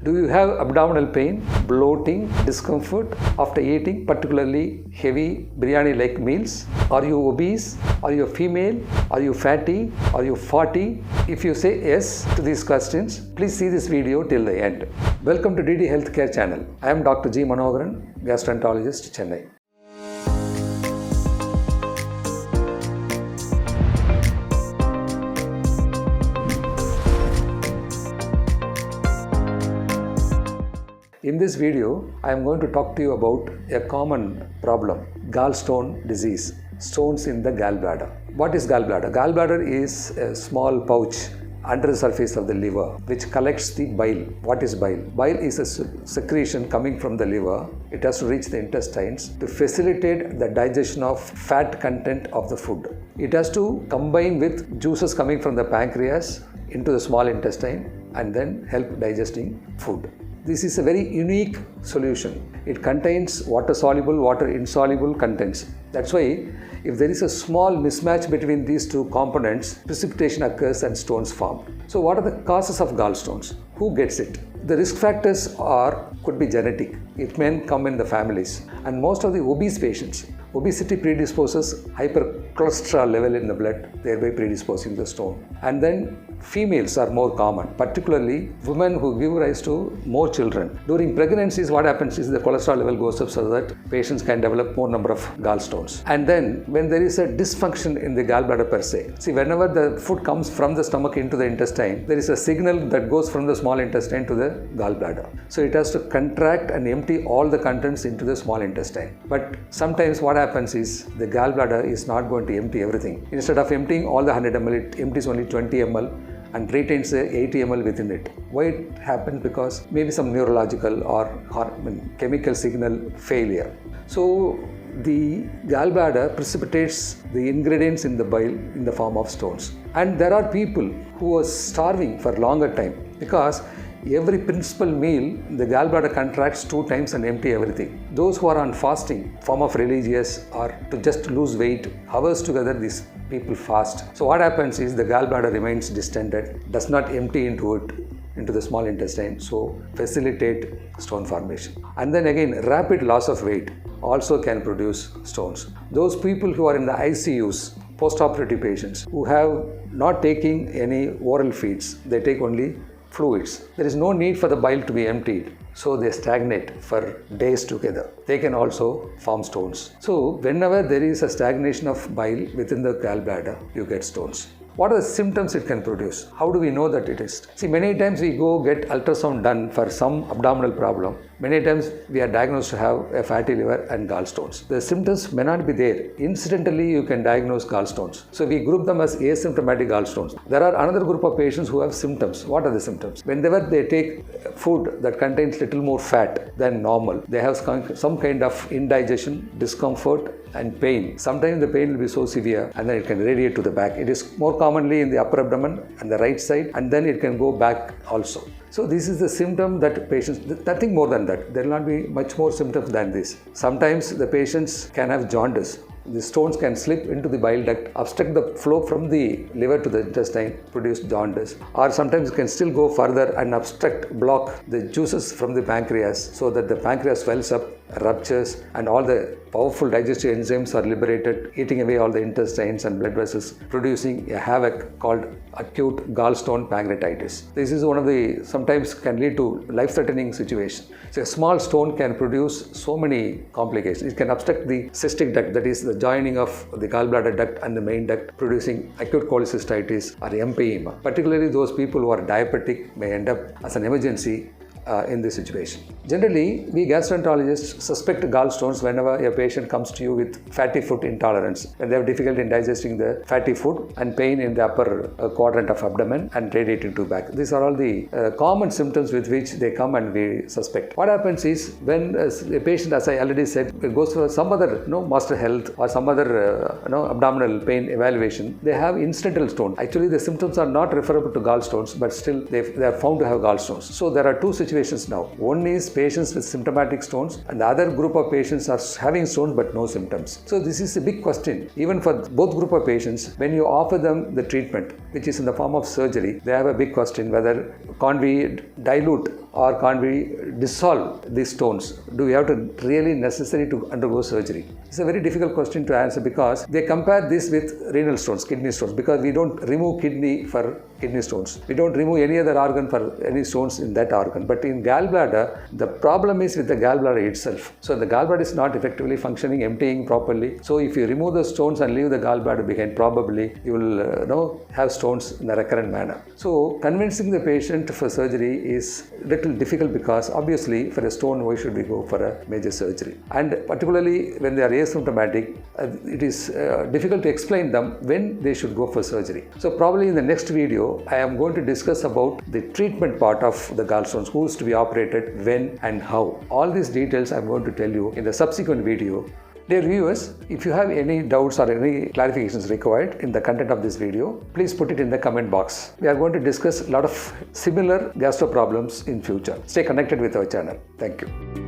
Do you have abdominal pain, bloating, discomfort after eating particularly heavy biryani-like meals? Are you obese? Are you a female? Are you fatty? Are you 40? If you say yes to these questions, please see this video till the end. Welcome to DD Healthcare channel. I am Dr. G. Manoharan, gastroenterologist, Chennai. In this video, I am going to talk to you about a common problem, gallstone disease, stones in the gallbladder. What is gallbladder? Gallbladder is a small pouch under the surface of the liver which collects the bile. What is bile? Bile is a secretion coming from the liver. It has to reach the intestines to facilitate the digestion of fat content of the food. It has to combine with juices coming from the pancreas into the small intestine and then help digesting food. This is a very unique solution. It contains water-soluble, water-insoluble contents. That's why if there is a small mismatch between these two components, precipitation occurs and stones form. So what are the causes of gallstones? Who gets it? The risk factors could be genetic. It may come in the families. And most of the obese patients, obesity predisposes hypercholesterol level in the blood, thereby predisposing the stone. And then females are more common, particularly women who give rise to more children. During pregnancies, what happens is the cholesterol level goes up so that patients can develop more number of gallstones. And then when there is a dysfunction in the gallbladder per se, see, whenever the food comes from the stomach into the intestine, there is a signal that goes from the small intestine to the gallbladder. So it has to contract and empty all the contents into the small intestine. But sometimes what happens is the gallbladder is not going to empty everything. Instead of emptying all the 100 ml, it empties only 20 ml and retains the 80 ml within it. Why it happens? Because maybe some neurological or chemical signal failure. So the gallbladder precipitates the ingredients in the bile in the form of stones. And there are people who are starving for longer time because every principal meal, the gallbladder contracts 2 times and empty everything. Those who are on fasting, form of religious or to just lose weight, hours together these people fast. So what happens is the gallbladder remains distended, does not empty into the small intestine, so facilitate stone formation. And then again, rapid loss of weight also can produce stones. Those people who are in the ICUs, post-operative patients, who have not taking any oral feeds, they take only fluids. There is no need for the bile to be emptied, so they stagnate for days together. They can also form stones. So whenever there is a stagnation of bile within the gallbladder, you get stones. What are the symptoms it can produce? How do we know that it is? See, many times we go get ultrasound done for some abdominal problem. Many times we are diagnosed to have a fatty liver and gallstones. The symptoms may not be there. Incidentally, you can diagnose gallstones. So we group them as asymptomatic gallstones. There are another group of patients who have symptoms. What are the symptoms? Whenever they take food that contains little more fat than normal, they have some kind of indigestion, discomfort, and pain. Sometimes the pain will be so severe and then it can radiate to the back. It is more commonly in the upper abdomen and the right side, and then it can go back also. So this is the symptom that patients, nothing more than that. There will not be much more symptoms than this. Sometimes the patients can have jaundice. The stones can slip into the bile duct, obstruct the flow from the liver to the intestine, produce jaundice. Or sometimes it can still go further and block the juices from the pancreas so that the pancreas swells up, ruptures, and all the powerful digestive enzymes are liberated, eating away all the intestines and blood vessels, producing a havoc called acute gallstone pancreatitis. This is one of the, sometimes can lead to life-threatening situation. So a small stone can produce so many complications. It can obstruct the cystic duct, that is the joining of the gallbladder duct and the main duct, producing acute cholecystitis or empyema. Particularly those people who are diabetic may end up as an emergency in this situation. Generally, we gastroenterologists suspect gallstones whenever a patient comes to you with fatty food intolerance, when they have difficulty in digesting the fatty food and pain in the upper quadrant of abdomen and radiating to back. These are all the common symptoms with which they come and we suspect. What happens is when a patient, as I already said, goes for some other Master Health or some other abdominal pain evaluation, they have incidental stone. Actually, the symptoms are not referable to gallstones, but still they are found to have gallstones. So there are two situations now. One is patients with symptomatic stones, and the other group of patients are having stones but no symptoms. So this is a big question. Even for both group of patients, when you offer them the treatment, which is in the form of surgery, they have a big question whether can't we dilute or can't we dissolve these stones? Do we have to really necessary to undergo surgery? It's a very difficult question to answer because they compare this with renal stones, kidney stones, because we don't remove kidney for kidney stones. We don't remove any other organ for any stones in that organ. But in gallbladder, the problem is with the gallbladder itself. So the gallbladder is not effectively functioning, emptying properly. So if you remove the stones and leave the gallbladder behind, probably you will have stones in a recurrent manner. So convincing the patient for surgery is little difficult because obviously for a stone, why should we go for a major surgery? And particularly when they are asymptomatic, it is difficult to explain them when they should go for surgery. So probably in the next video, I am going to discuss about the treatment part of the gallstones, who is to be operated, when and how. All these details I am going to tell you in the subsequent video. Dear viewers, if you have any doubts or any clarifications required in the content of this video, please put it in the comment box. We are going to discuss a lot of similar gastro problems in future. Stay connected with our channel. Thank you.